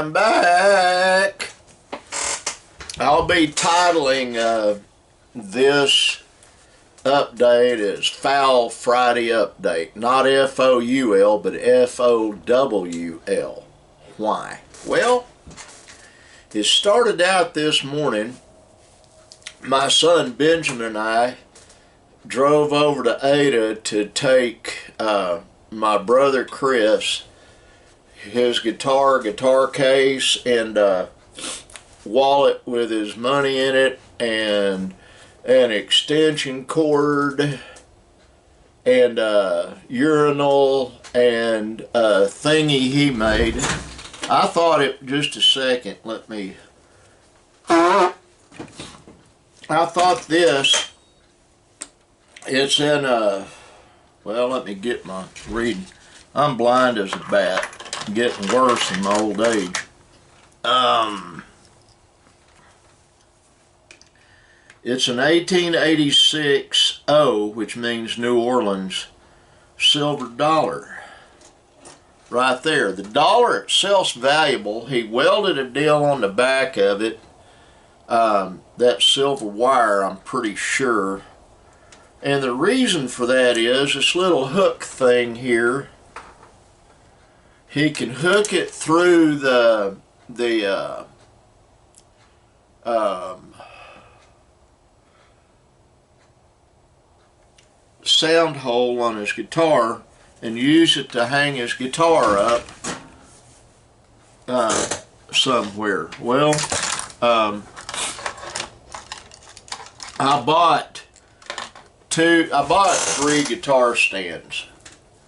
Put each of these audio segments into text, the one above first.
I'm back. I'll be titling this update as Fowl Friday Update. Not F-O-U-L, but F-O-W-L. Why? Well, it started out this morning. My son Benjamin and I drove over to Ada to take my brother Chris his guitar case, and wallet with his money in it, and an extension cord, and urinal, and a thingy he made. I thought it, just a second, I thought this, it's in well, let me get my reading. I'm blind as a bat, getting worse in my old age. It's an 1886 O, which means New Orleans, silver dollar. Right there. The dollar itself's valuable. He welded a deal on the back of it. That silver wire, I'm pretty sure. And the reason for that is this little hook thing here. He can hook it through the sound hole on his guitar and use it to hang his guitar up somewhere. Well, I bought 3 guitar stands,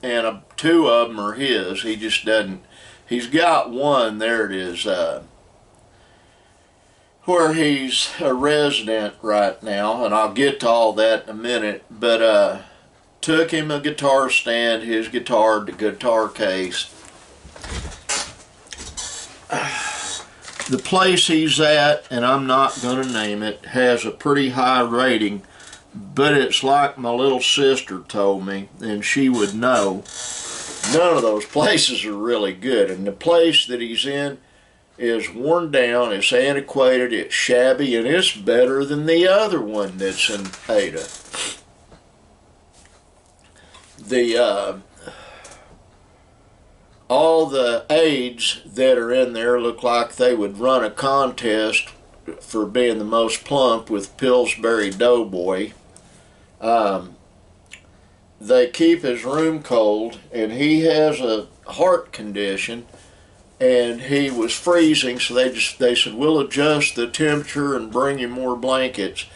and 2 of them are his. He just doesn't, he's got one, there it is, where he's a resident right now, and I'll get to all that in a minute, but took him a guitar stand, his guitar, the guitar case. The place he's at, and I'm not going to name it, has a pretty high rating, but it's like my little sister told me, and she would know, none of those places are really good. And the place that he's in is worn down, it's antiquated, it's shabby, and it's better than the other one that's in Ada. All the aides that are in there look like they would run a contest for being the most plump with Pillsbury Doughboy. They keep his room cold, and he has a heart condition, and he was freezing, so they said, we'll adjust the temperature and bring you more blankets.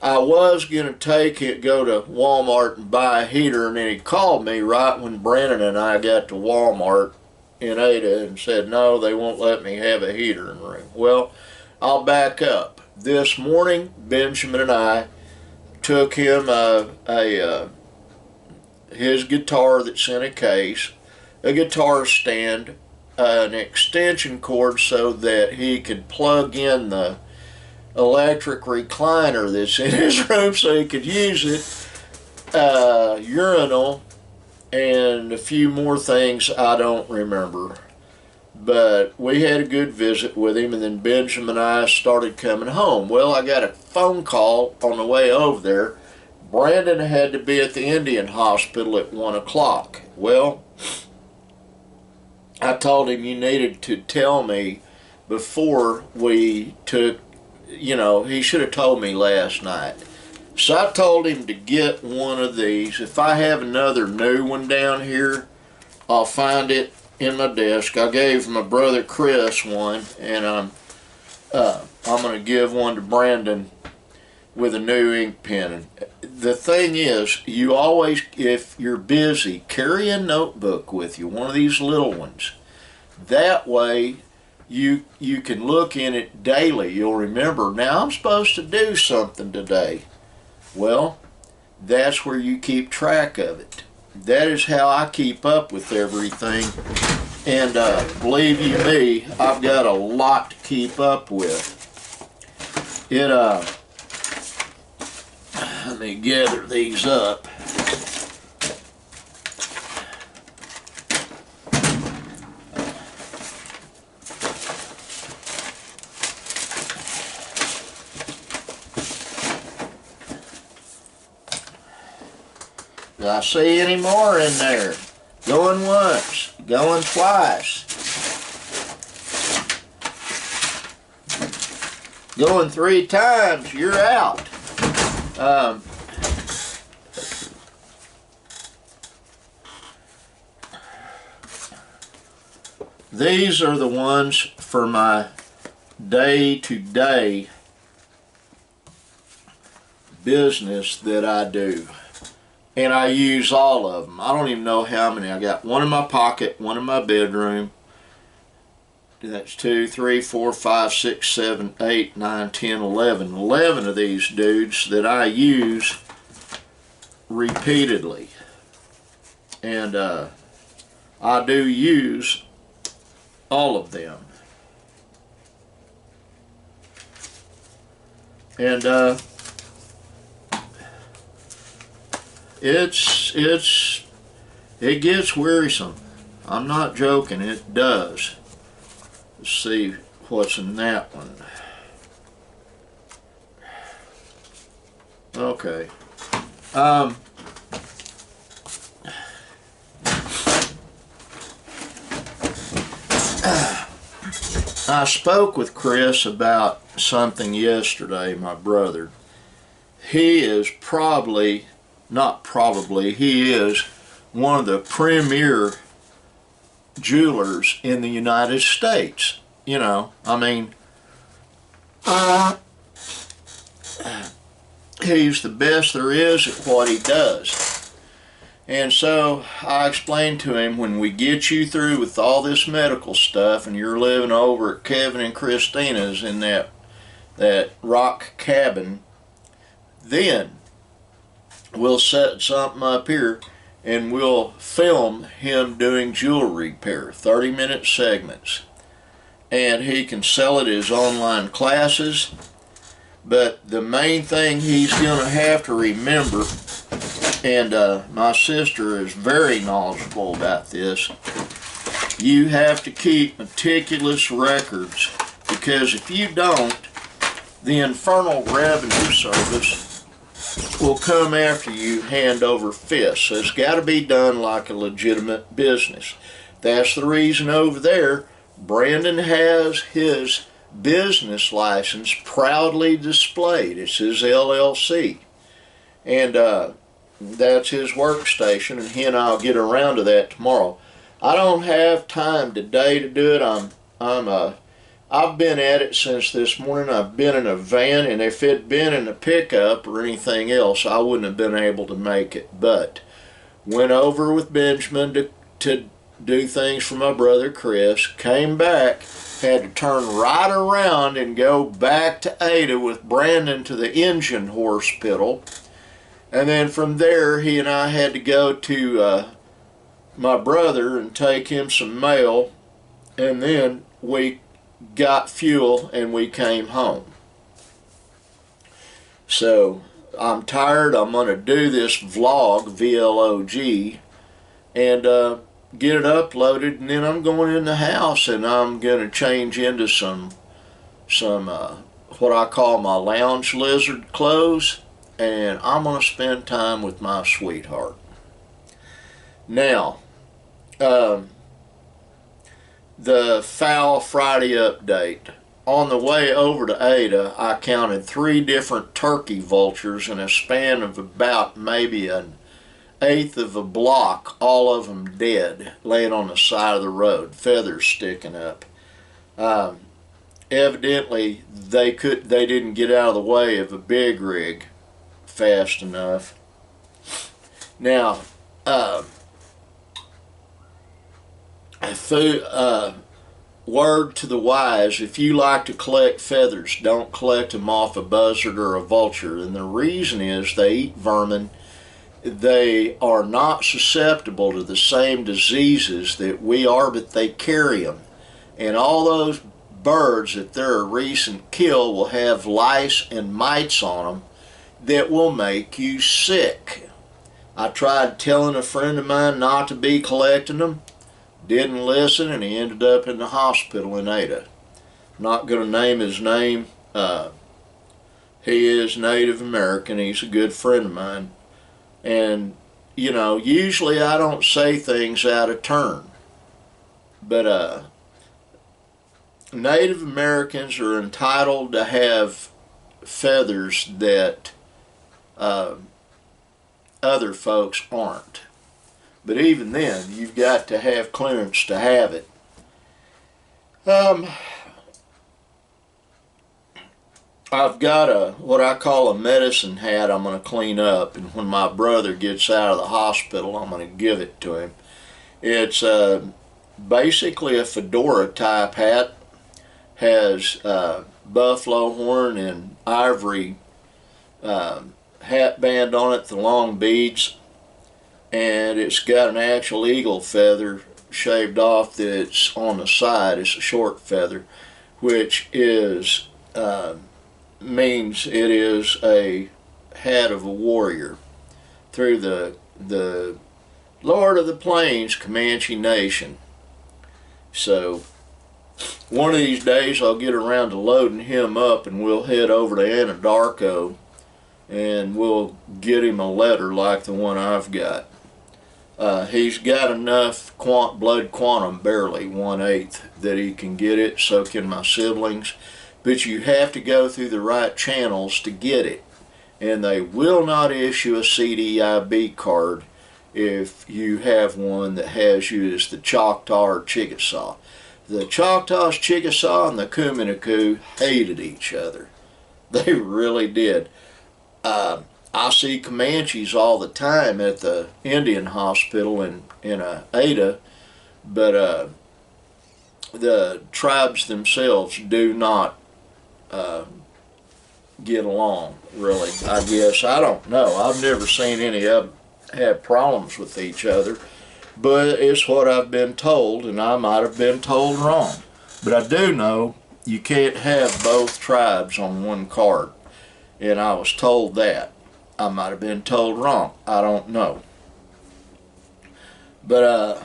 I was going to go to Walmart and buy a heater, and then he called me right when Brandon and I got to Walmart in Ada and said, no, they won't let me have a heater in the room. Well, I'll back up. This morning, Benjamin and I took him his guitar that's in a case, a guitar stand, an extension cord so that he could plug in the electric recliner that's in his room so he could use it, urinal, and a few more things I don't remember. But we had a good visit with him, and then Benjamin and I started coming home. Well, I got a phone call on the way over there. Brandon had to be at the Indian Hospital at 1 o'clock. Well, I told him you needed to tell me before we took, he should have told me last night. So I told him to get one of these. If I have another new one down here, I'll find it in my desk. I gave my brother Chris one, and I'm going to give one to Brandon with a new ink pen. The thing is, you always, if you're busy, carry a notebook with you, one of these little ones. That way you can look in it daily. You'll remember, now I'm supposed to do something today. Well, that's where you keep track of it. That is how I keep up with everything. And believe you me, I've got a lot to keep up with. Let me gather these up. Do I see any more in there? Going once, going twice. Going 3 times, you're out. These are the ones for my day-to-day business that I do. And I use all of them. I don't even know how many. I got one in my pocket, one in my bedroom. That's 2, 3, 4, 5, 6, 7, 8, 9, 10, 11. 11 of these dudes that I use repeatedly. And I do use all of them. And it gets wearisome. I'm not joking, it does. Let's see what's in that one. Okay. I spoke with Chris about something yesterday, my brother. He is he is one of the premier jewelers in the United States. You know, I mean, he's the best there is at what he does. And so I explained to him, when we get you through with all this medical stuff and you're living over at Kevin and Christina's in that rock cabin, then we'll set something up here and we'll film him doing jewelry repair, 30-minute segments. And he can sell it as online classes. But the main thing he's going to have to remember, and my sister is very knowledgeable about this, you have to keep meticulous records, because if you don't, the Infernal Revenue Service will come after you hand over fist. So it's got to be done like a legitimate business. That's the reason over there Brandon has his business license proudly displayed. It's his LLC. And that's his workstation, and he and I'll get around to that tomorrow. I don't have time today to do it. I've been at it since this morning. I've been in a van, and if it'd been in a pickup or anything else, I wouldn't have been able to make it. But went over with Benjamin to do things for my brother Chris, came back, had to turn right around and go back to Ada with Brandon to the engine hospital. And then from there, he and I had to go to my brother and take him some mail, and then we got fuel and we came home. So I'm tired. I'm going to do this vlog, VLOG, and get it uploaded, and then I'm going in the house and I'm going to change into some what I call my lounge lizard clothes, and I'm going to spend time with my sweetheart. Now, the Fowl Friday update. On the way over to Ada, I counted 3 different turkey vultures in a span of about maybe an eighth of a block, all of them dead, laying on the side of the road, feathers sticking up. Evidently, they didn't get out of the way of a big rig fast enough. Now, word to the wise, if you like to collect feathers, don't collect them off a buzzard or a vulture. And the reason is they eat vermin. They are not susceptible to the same diseases that we are, but they carry them. And all those birds, if they're a recent kill, will have lice and mites on them that will make you sick. I tried telling a friend of mine not to be collecting them. Didn't listen, and he ended up in the hospital in Ada. Not going to name his name. He is Native American. He's a good friend of mine. And you know, usually I don't say things out of turn, but Native Americans are entitled to have feathers that uh, other folks aren't. But even then, you've got to have clearance to have it. I've got what I call a medicine hat I'm going to clean up, and when my brother gets out of the hospital, I'm going to give it to him. It's basically a fedora type hat, has buffalo horn and ivory hat band on it, the long beads, and it's got an actual eagle feather shaved off that's on the side. It's a short feather, which is means it is a hat of a warrior through the Lord of the Plains Comanche Nation. So one of these days I'll get around to loading him up, and we'll head over to Anadarko and we'll get him a letter like the one I've got. He's got enough blood quantum, barely 1/8, that he can get it, so can my siblings. But you have to go through the right channels to get it. And they will not issue a CDIB card if you have one that has you as the Choctaw or Chickasaw. The Choctaws, Chickasaw, and the Kuminiku hated each other. They really did. I see Comanches all the time at the Indian hospital in Ada, but the tribes themselves do not get along, really. I guess, I don't know. I've never seen any of them have problems with each other, but it's what I've been told, and I might have been told wrong. But I do know you can't have both tribes on one card, and I was told that. I might have been told wrong. I don't know. But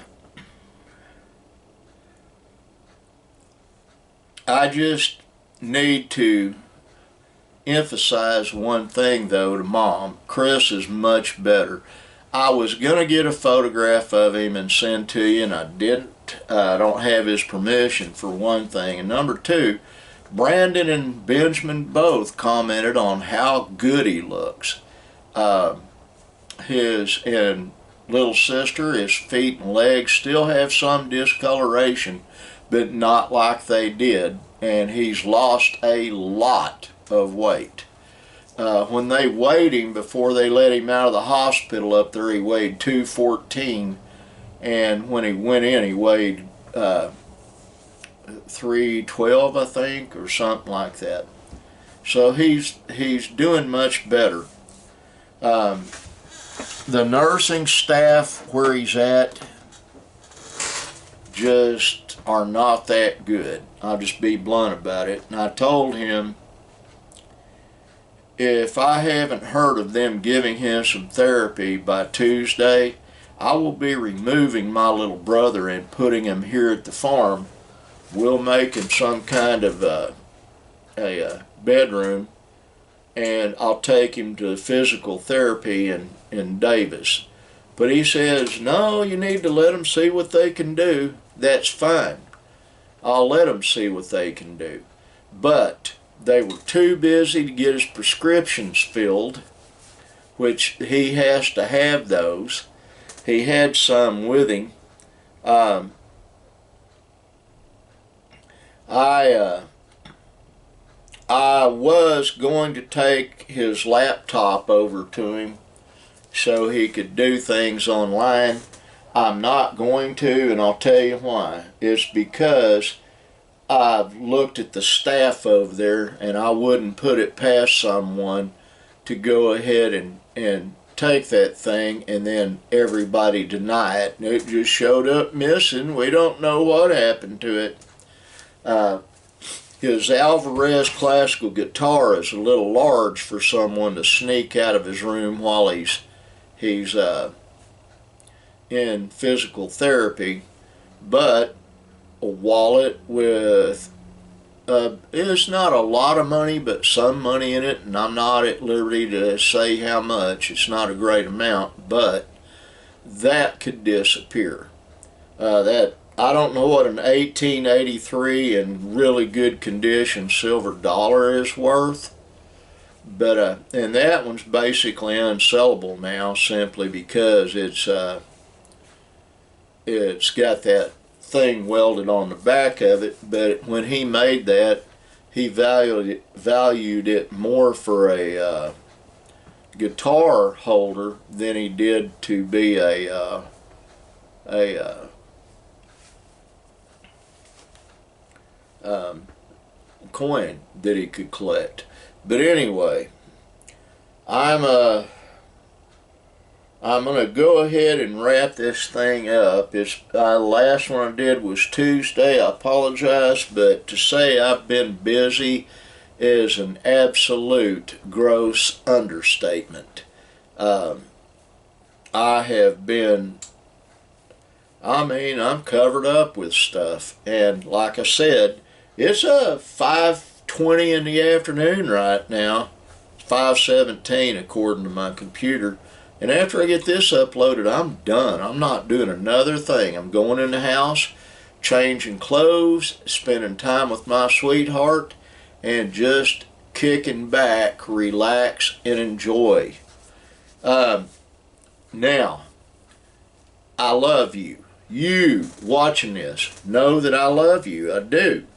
I just need to emphasize one thing, though, to Mom. Chris is much better. I was going to get a photograph of him and send to you, and I didn't. I don't have his permission, for one thing. And number two, Brandon and Benjamin both commented on how good he looks. His and little sister, his feet and legs still have some discoloration, but not like they did. And he's lost a lot of weight. When they weighed him before they let him out of the hospital up there, he weighed 214, and when he went in, he weighed 312, I think, or something like that. So he's doing much better. The nursing staff where he's at just are not that good. I'll just be blunt about it. And I told him, if I haven't heard of them giving him some therapy by Tuesday, I will be removing my little brother and putting him here at the farm. We'll make him some kind of a bedroom, and I'll take him to physical therapy in Davis. But he says, no, you need to let them see what they can do. That's fine. I'll let them see what they can do. But they were too busy to get his prescriptions filled, which he has to have those. He had some with him. I was going to take his laptop over to him so he could do things online. I'm not going to, and I'll tell you why. It's because I've looked at the staff over there, and I wouldn't put it past someone to go ahead and take that thing and then everybody deny it. It just showed up missing. We don't know what happened to it. His Alvarez classical guitar is a little large for someone to sneak out of his room while he's in physical therapy, but a wallet with it's not a lot of money, but some money in it, and I'm not at liberty to say how much. It's not a great amount, but that could disappear. That I don't know what an 1883 in really good condition silver dollar is worth, but and that one's basically unsellable now simply because it's got that thing welded on the back of it. But when he made that, he valued it more for a guitar holder than he did to be a coin that he could collect. But anyway, I'm gonna go ahead and wrap this thing up. It's last one I did was Tuesday. I apologize, but to say I've been busy is an absolute gross understatement. I have been, I'm covered up with stuff, and like I said, it's 5:20 in the afternoon right now, 5:17 according to my computer, and after I get this uploaded, I'm done. I'm not doing another thing. I'm going in the house, changing clothes, spending time with my sweetheart, and just kicking back, relax, and enjoy. Now, I love you. You watching this, know that I love you. I do.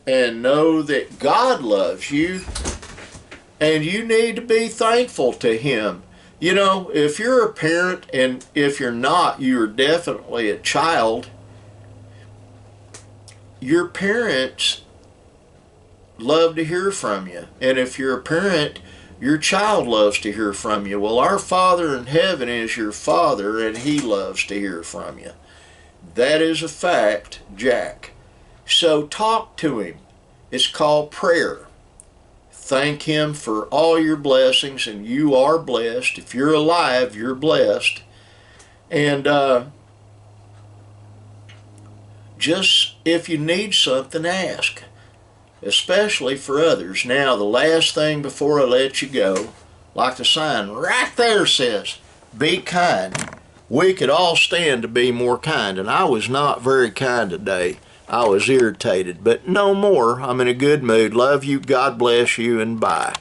And know that God loves you, and you need to be thankful to Him. You know, if you're a parent, and if you're not, you're definitely a child, your parents love to hear from you. And if you're a parent, your child loves to hear from you. Well, our Father in heaven is your Father, and He loves to hear from you. That is a fact, Jack. So talk to Him. It's called prayer. Thank Him for all your blessings, and you are blessed. If you're alive, you're blessed. And just if you need something, ask, especially for others. Now, the last thing before I let you go, like the sign right there says, be kind. We could all stand to be more kind, and I was not very kind today. I was irritated, but no more. I'm in a good mood. Love you, God bless you, and bye.